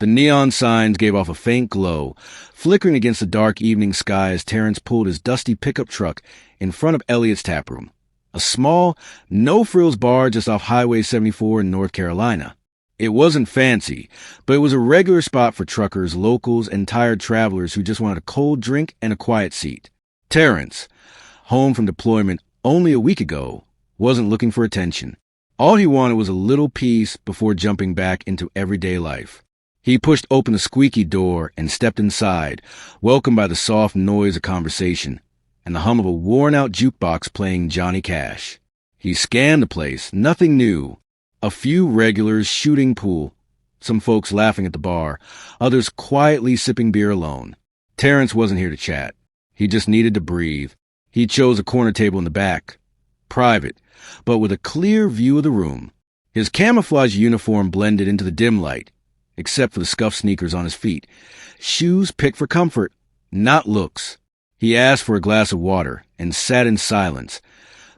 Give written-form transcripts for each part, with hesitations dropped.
The neon signs gave off a faint glow, flickering against the dark evening sky as Terrence pulled his dusty pickup truck in front of Elliot's taproom, a small, no-frills bar just off Highway 74 in North Carolina. It wasn't fancy, but it was a regular spot for truckers, locals, and tired travelers who just wanted a cold drink and a quiet seat. Terrence, home from deployment only a week ago, wasn't looking for attention. All he wanted was a little peace before jumping back into everyday life. He pushed open the squeaky door and stepped inside, welcomed by the soft noise of conversation and the hum of a worn-out jukebox playing Johnny Cash. He scanned the place, nothing new. A few regulars shooting pool, some folks laughing at the bar, others quietly sipping beer alone. Terrence wasn't here to chat. He just needed to breathe. He chose a corner table in the back, private, but with a clear view of the room. His camouflage uniform blended into the dim light, except for the scuffed sneakers on his feet. Shoes picked for comfort, not looks. He asked for a glass of water and sat in silence,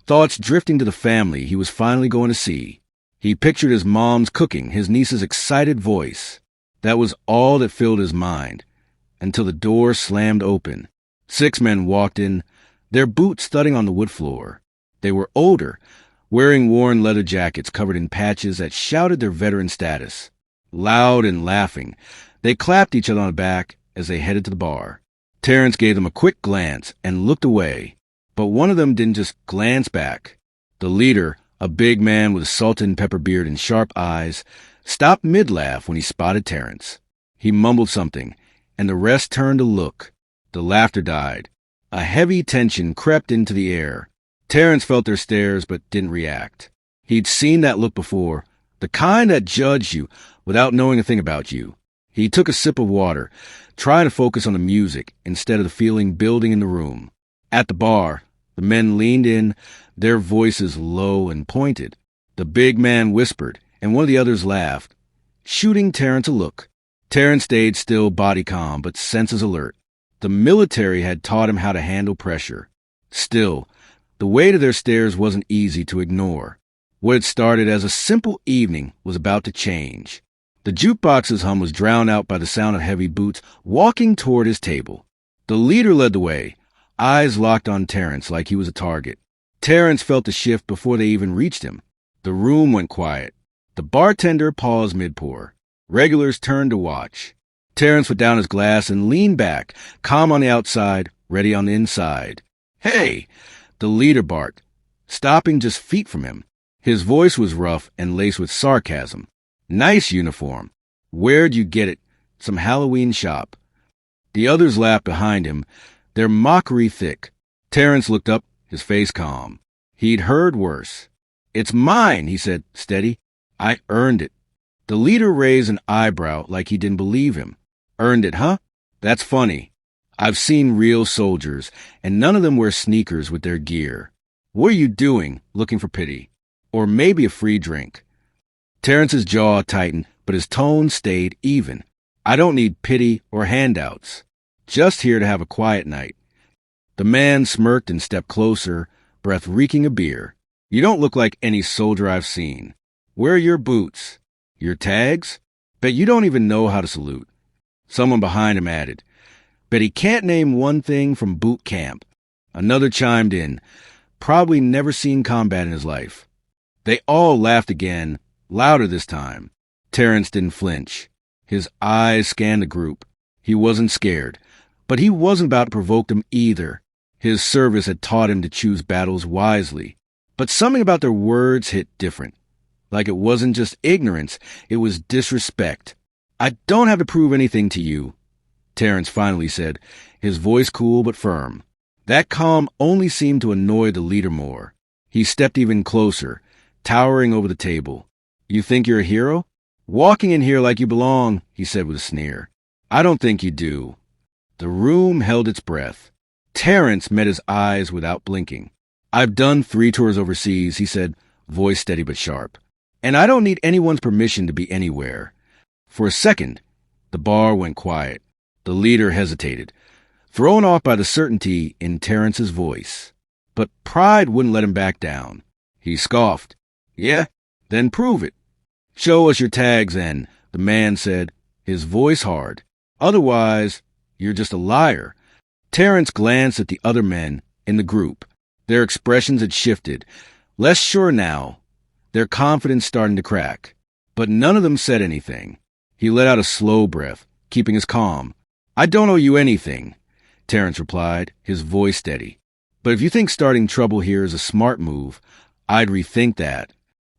thoughts drifting to the family he was finally going to see. He pictured his mom's cooking, his niece's excited voice. That was all that filled his mind, until the door slammed open. 6 men walked in, their boots thudding on the wood floor. They were older, wearing worn leather jackets covered in patches that shouted their veteran status. Loud and laughing, they clapped each other on the back as they headed to the bar. Terrence gave them a quick glance and looked away, but one of them didn't just glance back. The leader, a big man with a salt and pepper beard and sharp eyes, stopped mid-laugh when he spotted Terrence. He mumbled something, and the rest turned to look. The laughter died. A heavy tension crept into the air. Terrence felt their stares but didn't react. He'd seen that look before, the kind that judged you without knowing a thing about you. He took a sip of water, trying to focus on the music instead of the feeling building in the room. At the bar, the men leaned in, their voices low and pointed. The big man whispered, and one of the others laughed, shooting Terrence a look. Terrence stayed still, body calm, but senses alert. The military had taught him how to handle pressure. Still, the weight of their stares wasn't easy to ignore. What had started as a simple evening was about to change. The jukebox's hum was drowned out by the sound of heavy boots walking toward his table. The leader led the way, eyes locked on Terrence like he was a target. Terrence felt the shift before they even reached him. The room went quiet. The bartender paused mid-pour. Regulars turned to watch. Terrence put down his glass and leaned back, calm on the outside, ready on the inside. "Hey!" the leader barked, stopping just feet from him. His voice was rough and laced with sarcasm. "Nice uniform. Where'd you get it? Some Halloween shop." The others laughed behind him, their mockery thick. Terrence looked up, his face calm. He'd heard worse. "It's mine," he said, steady. "I earned it." The leader raised an eyebrow like he didn't believe him. "Earned it, huh? That's funny. I've seen real soldiers, and none of them wear sneakers with their gear. What are you doing, looking for pity? Or maybe a free drink?" Terrence's jaw tightened, but his tone stayed even. "I don't need pity or handouts. Just here to have a quiet night." The man smirked and stepped closer, breath reeking of beer. "You don't look like any soldier I've seen. Where are your boots? Your tags? Bet you don't even know how to salute." Someone behind him added, "Bet he can't name one thing from boot camp." Another chimed in, probably never seen combat in his life. They all laughed again, louder this time. Terrence didn't flinch. His eyes scanned the group. He wasn't scared, but he wasn't about to provoke them either. His service had taught him to choose battles wisely. But something about their words hit different. Like it wasn't just ignorance, it was disrespect. "I don't have to prove anything to you," Terrence finally said, his voice cool but firm. That calm only seemed to annoy the leader more. He stepped even closer, towering over the table. "You think you're a hero? Walking in here like you belong," he said with a sneer. "I don't think you do." The room held its breath. Terrence met his eyes without blinking. "I've done 3 tours overseas," he said, voice steady but sharp. "And I don't need anyone's permission to be anywhere." For a second, the bar went quiet. The leader hesitated, thrown off by the certainty in Terrence's voice. But pride wouldn't let him back down. He scoffed. "Yeah? Then prove it." "Show us your tags, then," the man said, his voice hard. Otherwise, you're just a liar. Terrence glanced at the other men in the group. Their expressions had shifted. Less sure now, their confidence starting to crack. But none of them said anything. He let out a slow breath, keeping his calm. I don't owe you anything, Terrence replied, his voice steady. But if you think starting trouble here is a smart move, I'd rethink that.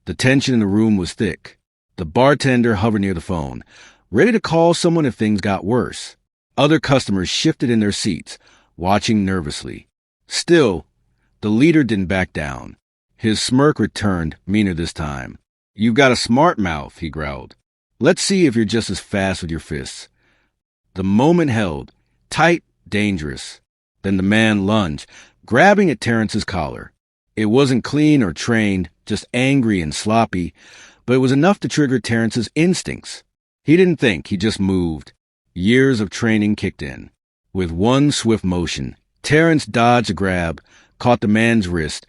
The tension in the room was thick. The bartender hovered near the phone, ready to call someone if things got worse. Other customers shifted in their seats, watching nervously. Still, the leader didn't back down. His smirk returned, meaner this time. You've got a smart mouth, he growled. Let's see if you're just as fast with your fists. The moment held, tight, dangerous. Then the man lunged, grabbing at Terrence's collar. It wasn't clean or trained, just angry and sloppy, but it was enough to trigger Terrence's instincts. He didn't think, he just moved. Years of training kicked in. With one swift motion, Terrence dodged a grab, caught the man's wrist,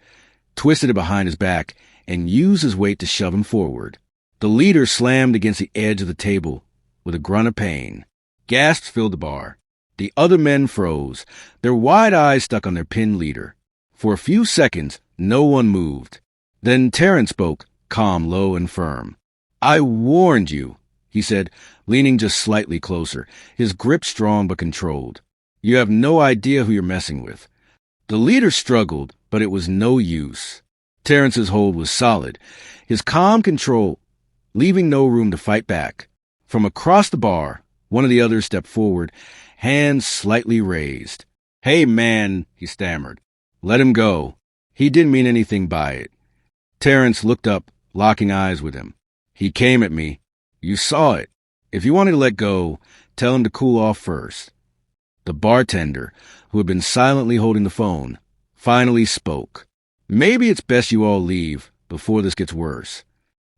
twisted it behind his back, and used his weight to shove him forward. The leader slammed against the edge of the table with a grunt of pain. Gasps filled the bar. The other men froze, their wide eyes stuck on their pinned leader. For a few seconds, no one moved. Then Terrence spoke, calm, low, and firm. I warned you, he said, leaning just slightly closer, his grip strong but controlled. You have no idea who you're messing with. The leader struggled, but it was no use. Terrence's hold was solid, his calm control, leaving no room to fight back. From across the bar, one of the others stepped forward, hands slightly raised. Hey, man, he stammered. Let him go. He didn't mean anything by it. Terrence looked up, locking eyes with him. He came at me. You saw it. If you wanted to let go, tell him to cool off first. The bartender, who had been silently holding the phone, finally spoke. Maybe it's best you all leave before this gets worse.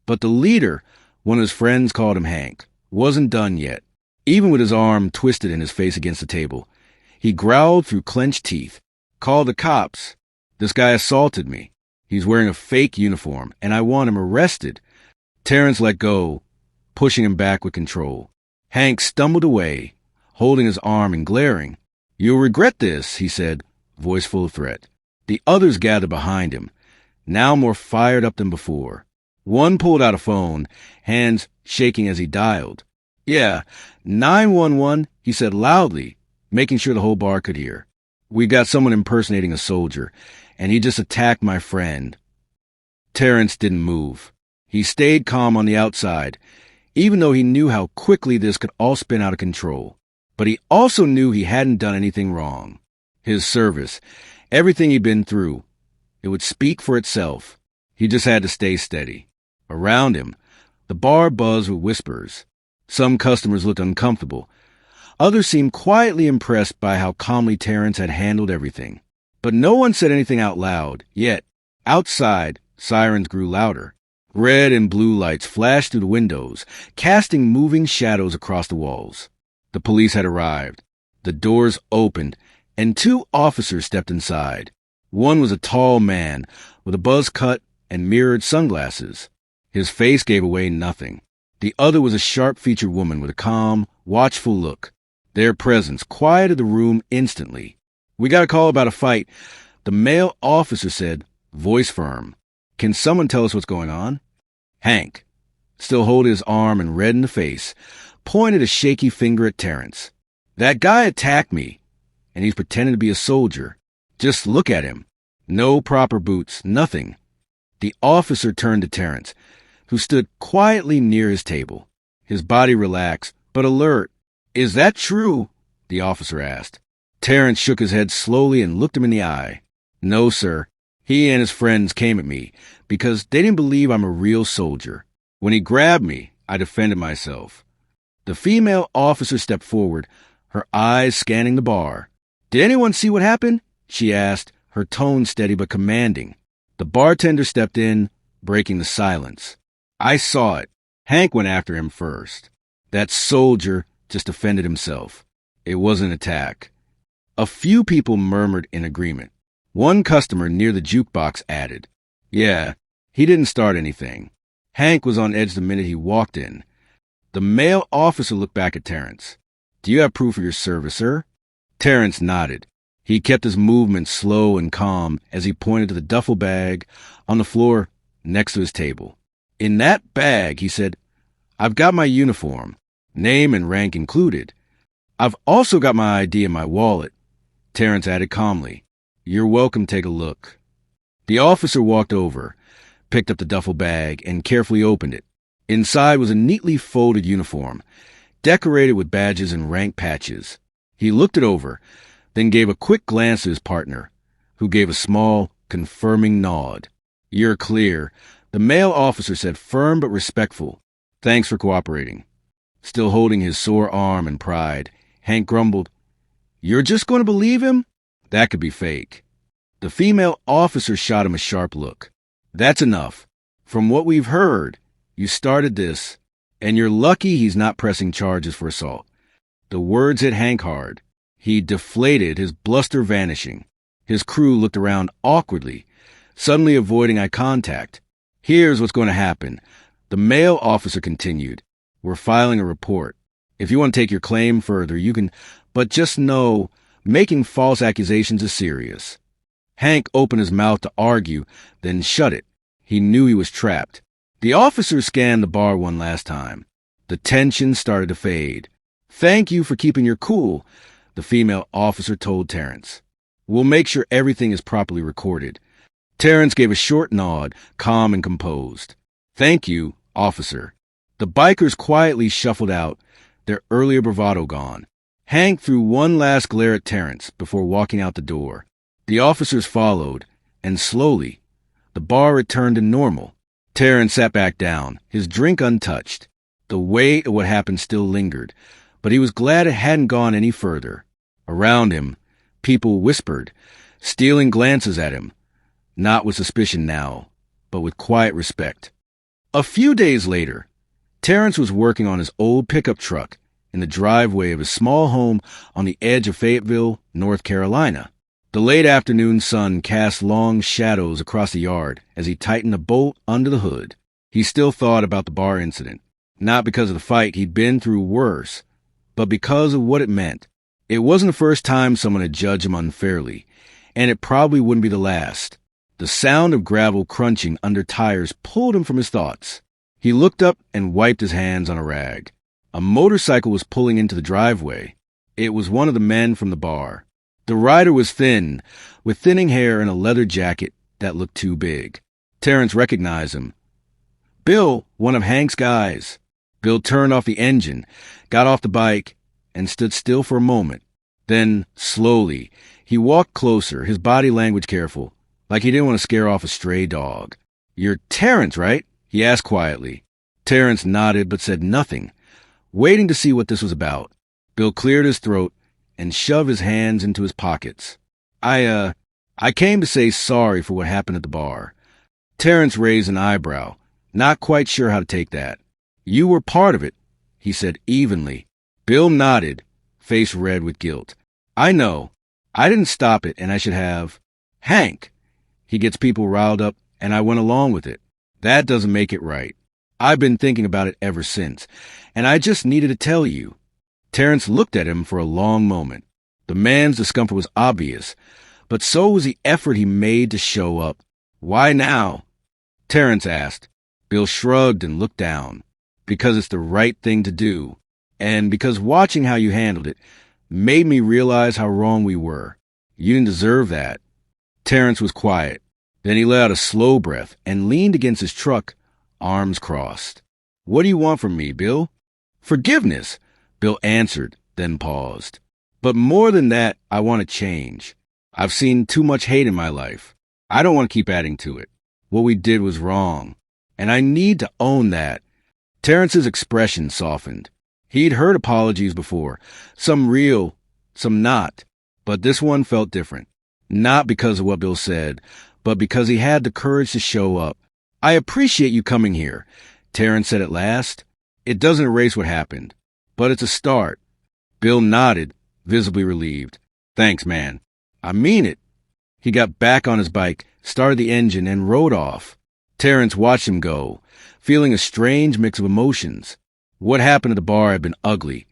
But the leader, one of his friends called him Hank, wasn't done yet. Even with his arm twisted and his face against the table, he growled through clenched teeth. Call the cops. This guy assaulted me. He's wearing a fake uniform, and I want him arrested. Terrence let go, pushing him back with control. Hank stumbled away, holding his arm and glaring. You'll regret this, he said, voice full of threat. The others gathered behind him, now more fired up than before. One pulled out a phone, hands shaking as he dialed. Yeah, 911, he said loudly, making sure the whole bar could hear. We got someone impersonating a soldier, and he just attacked my friend. Terrence didn't move. He stayed calm on the outside, even though he knew how quickly this could all spin out of control. But he also knew he hadn't done anything wrong. His service, everything he'd been through, it would speak for itself. He just had to stay steady. Around him, the bar buzzed with whispers. Some customers looked uncomfortable. Others seemed quietly impressed by how calmly Terrence had handled everything. But no one said anything out loud, yet, outside, sirens grew louder. Red and blue lights flashed through the windows, casting moving shadows across the walls. The police had arrived. The doors opened, and two officers stepped inside. One was a tall man, with a buzz cut and mirrored sunglasses. His face gave away nothing. The other was a sharp-featured woman with a calm, watchful look. Their presence quieted the room instantly. We got a call about a fight, the male officer said, voice firm. Can someone tell us what's going on? Hank, still holding his arm and red in the face, pointed a shaky finger at Terrence. That guy attacked me, and he's pretending to be a soldier. Just look at him. No proper boots, nothing. The officer turned to Terrence, who stood quietly near his table, his body relaxed, but alert. Is that true? The officer asked. Terrence shook his head slowly and looked him in the eye. No, sir. He and his friends came at me because they didn't believe I'm a real soldier. When he grabbed me, I defended myself. The female officer stepped forward, her eyes scanning the bar. Did anyone see what happened? She asked, her tone steady but commanding. The bartender stepped in, breaking the silence. I saw it. Hank went after him first. That soldier just defended himself. It was an attack. A few people murmured in agreement. One customer near the jukebox added, Yeah, he didn't start anything. Hank was on edge the minute he walked in. The male officer looked back at Terrence. Do you have proof of your service, sir? Terrence nodded. He kept his movements slow and calm as he pointed to the duffel bag on the floor next to his table. In that bag, he said, I've got my uniform, name and rank included. I've also got my ID in my wallet. Terrence added calmly, You're welcome to take a look. The officer walked over, picked up the duffel bag, and carefully opened it. Inside was a neatly folded uniform, decorated with badges and rank patches. He looked it over, then gave a quick glance to his partner, who gave a small, confirming nod. You're clear, the male officer said, firm but respectful. Thanks for cooperating. Still holding his sore arm in pride, Hank grumbled, You're just going to believe him? That could be fake. The female officer shot him a sharp look. That's enough. From what we've heard, you started this, and you're lucky he's not pressing charges for assault. The words hit Hank hard. He deflated, his bluster vanishing. His crew looked around awkwardly, suddenly avoiding eye contact. Here's what's going to happen. The male officer continued. We're filing a report. If you want to take your claim further, you can, but just know, making false accusations is serious. Hank opened his mouth to argue, then shut it. He knew he was trapped. The officer scanned the bar one last time. The tension started to fade. Thank you for keeping your cool, the female officer told Terrence. We'll make sure everything is properly recorded. Terrence gave a short nod, calm and composed. Thank you, officer. The bikers quietly shuffled out, their earlier bravado gone. Hank threw one last glare at Terrence before walking out the door. The officers followed, and slowly, the bar returned to normal. Terrence sat back down, his drink untouched. The weight of what happened still lingered, but he was glad it hadn't gone any further. Around him, people whispered, stealing glances at him, not with suspicion now, but with quiet respect. A few days later, Terrence was working on his old pickup truck in the driveway of his small home on the edge of Fayetteville, North Carolina. The late afternoon sun cast long shadows across the yard as he tightened a bolt under the hood. He still thought about the bar incident, not because of the fight he'd been through worse, but because of what it meant. It wasn't the first time someone had judged him unfairly, and it probably wouldn't be the last. The sound of gravel crunching under tires pulled him from his thoughts. He looked up and wiped his hands on a rag. A motorcycle was pulling into the driveway. It was one of the men from the bar. The rider was thin, with thinning hair and a leather jacket that looked too big. Terrence recognized him. Bill, one of Hank's guys. Bill turned off the engine, got off the bike, and stood still for a moment. Then, slowly, he walked closer, his body language careful, like he didn't want to scare off a stray dog. You're Terrence, right? He asked quietly. Terrence nodded but said nothing, waiting to see what this was about. Bill cleared his throat and shoved his hands into his pockets. I came to say sorry for what happened at the bar. Terrence raised an eyebrow, not quite sure how to take that. You were part of it, he said evenly. Bill nodded, face red with guilt. I know. I didn't stop it, and I should have. Hank. He gets people riled up, and I went along with it. That doesn't make it right. I've been thinking about it ever since, and I just needed to tell you. Terrence looked at him for a long moment. The man's discomfort was obvious, but so was the effort he made to show up. Why now? Terrence asked. Bill shrugged and looked down. Because it's the right thing to do, and because watching how you handled it made me realize how wrong we were. You didn't deserve that. Terrence was quiet. Then he let out a slow breath and leaned against his truck, arms crossed. What do you want from me, Bill? Forgiveness, Bill answered, then paused. But more than that, I want to change. I've seen too much hate in my life. I don't want to keep adding to it. What we did was wrong, and I need to own that. Terrence's expression softened. He'd heard apologies before, some real, some not, but this one felt different. Not because of what Bill said, but because he had the courage to show up. I appreciate you coming here, Terrence said at last. It doesn't erase what happened, but it's a start. Bill nodded, visibly relieved. Thanks, man. I mean it. He got back on his bike, started the engine, and rode off. Terrence watched him go, feeling a strange mix of emotions. What happened at the bar had been ugly,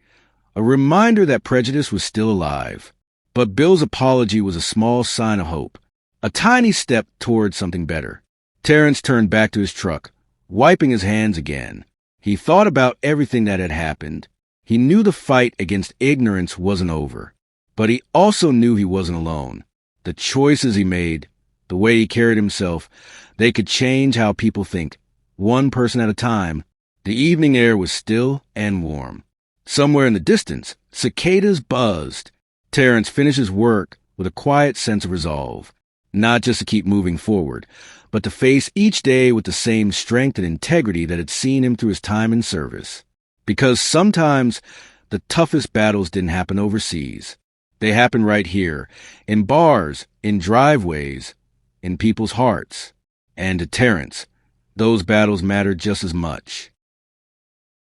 a reminder that prejudice was still alive. But Bill's apology was a small sign of hope, a tiny step toward something better. Terrence turned back to his truck, wiping his hands again. He thought about everything that had happened. He knew the fight against ignorance wasn't over, but he also knew he wasn't alone. The choices he made, the way he carried himself, they could change how people think, one person at a time. The evening air was still and warm. Somewhere in the distance, cicadas buzzed. Terrence finished his work with a quiet sense of resolve, not just to keep moving forward, but to face each day with the same strength and integrity that had seen him through his time in service. Because sometimes the toughest battles didn't happen overseas. They happened right here, in bars, in driveways, in people's hearts. And to Terrence, those battles mattered just as much.